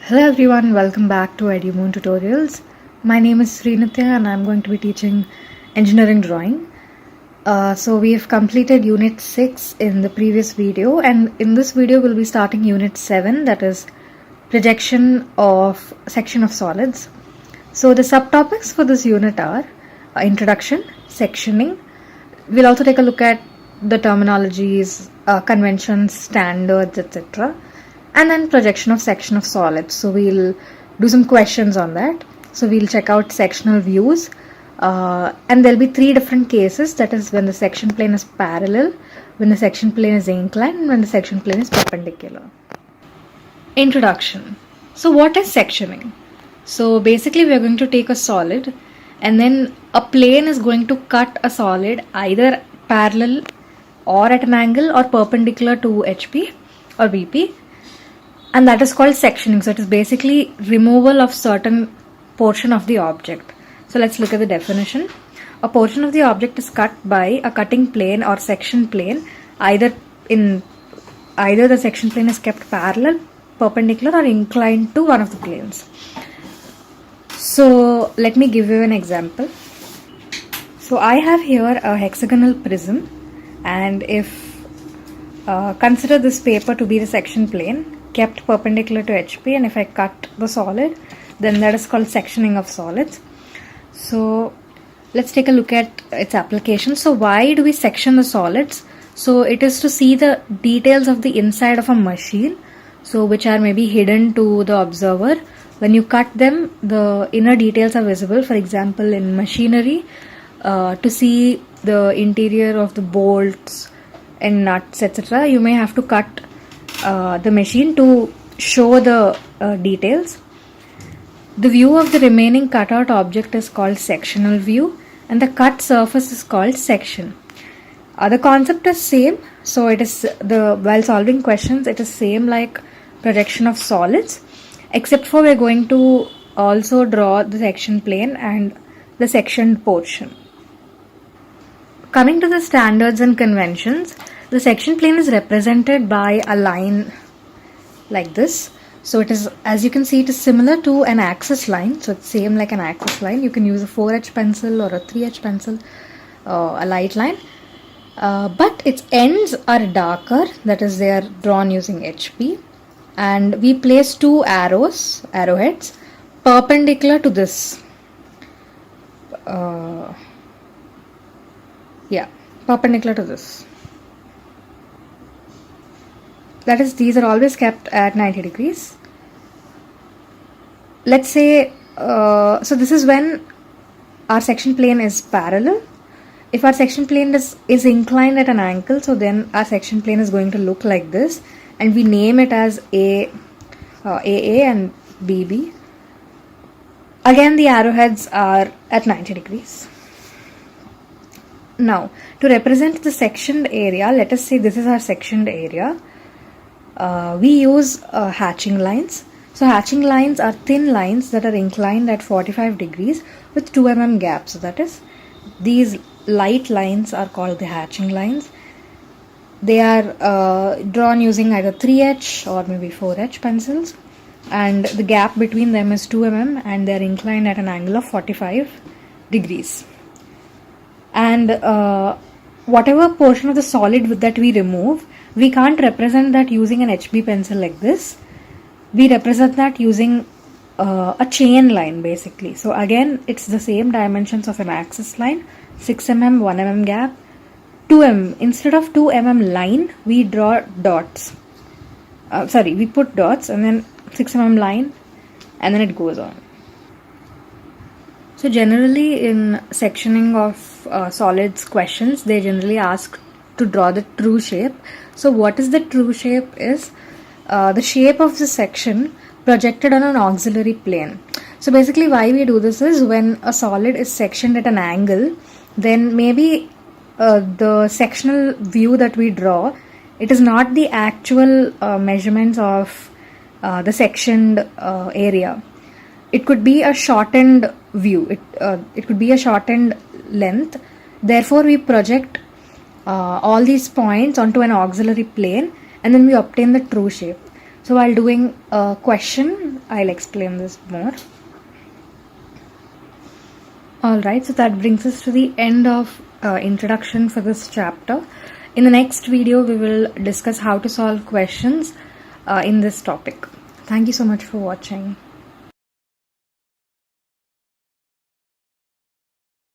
Hello everyone, welcome back to EduMoon Tutorials. My name is Srinitya and I'm going to be teaching engineering drawing. So we've completed Unit 6 in the previous video, and in this video we'll be starting Unit 7, that is projection of section of solids. So the subtopics for this unit are introduction, sectioning. We'll also take a look at the terminologies, conventions, standards, etc. And then projection of section of solids. So we'll do some questions on that. So we'll check out sectional views, and there'll be three different cases, that is when the section plane is parallel, when the section plane is inclined, and when the section plane is perpendicular. Introduction. So what is sectioning? So basically we're going to take a solid and then a plane is going to cut a solid either parallel or at an angle or perpendicular to HP or VP, and that is called sectioning. So it is basically removal of certain portion of the object. So let's look at the definition. A portion of the object is cut by a cutting plane or section plane, either the section plane is kept parallel, perpendicular, or inclined to one of the planes. So let me give you an example. So I have here a hexagonal prism, and if consider this paper to be the section plane kept perpendicular to HP, and if I cut the solid, then that is called sectioning of solids. So let's take a look at its application. So why do we section the solids? So it is to see the details of the inside of a machine, so which are maybe hidden to the observer. When you cut them, the inner details are visible. For example, in machinery, to see the interior of the bolts and nuts, etc., you may have to cut the machine to show the details. The view of the remaining cutout object is called sectional view, and the cut surface is called section. The concept is same, so it is while solving questions it is same like projection of solids, except for we're going to also draw the section plane and the sectioned portion. Coming to the standards and conventions, the section plane is represented by a line like this. So it is, as you can see, it is similar to an axis line. So it's same like an axis line. You can use a 4H pencil or a 3H pencil, a light line. But its ends are darker, that is they are drawn using HP. And we place two arrowheads, perpendicular to this. Perpendicular to this. That is, these are always kept at 90 degrees. Let's say, so this is when our section plane is parallel. If our section plane is inclined at an angle, so then our section plane is going to look like this, and we name it as AA and BB. Again, the arrowheads are at 90 degrees. Now, to represent the sectioned area, let us say this is our sectioned area. We use hatching lines. So hatching lines are thin lines that are inclined at 45 degrees with 2 mm gap. So that is, these light lines are called the hatching lines. They are drawn using either 3H or maybe 4H pencils, and the gap between them is 2 mm and they are inclined at an angle of 45 degrees. And whatever portion of the solid that we remove, we can't represent that using an HB pencil like this. We represent that using a chain line basically. So again, it's the same dimensions of an axis line, 6 mm, 1 mm gap, 2 mm. Instead of 2 mm line, we draw dots. We put dots and then 6 mm line, and then it goes on. So generally in sectioning of solids questions, they generally ask to draw the true shape. So what is the true shape is the shape of the section projected on an auxiliary plane. So basically why we do this is when a solid is sectioned at an angle, then maybe the sectional view that we draw, it is not the actual measurements of the sectioned area. It could be a shortened view, it could be a shortened length. Therefore we project all these points onto an auxiliary plane, and then we obtain the true shape. So while doing a question, I'll explain this more. Alright, so that brings us to the end of introduction for this chapter. In the next video, we will discuss how to solve questions in this topic. Thank you so much for watching.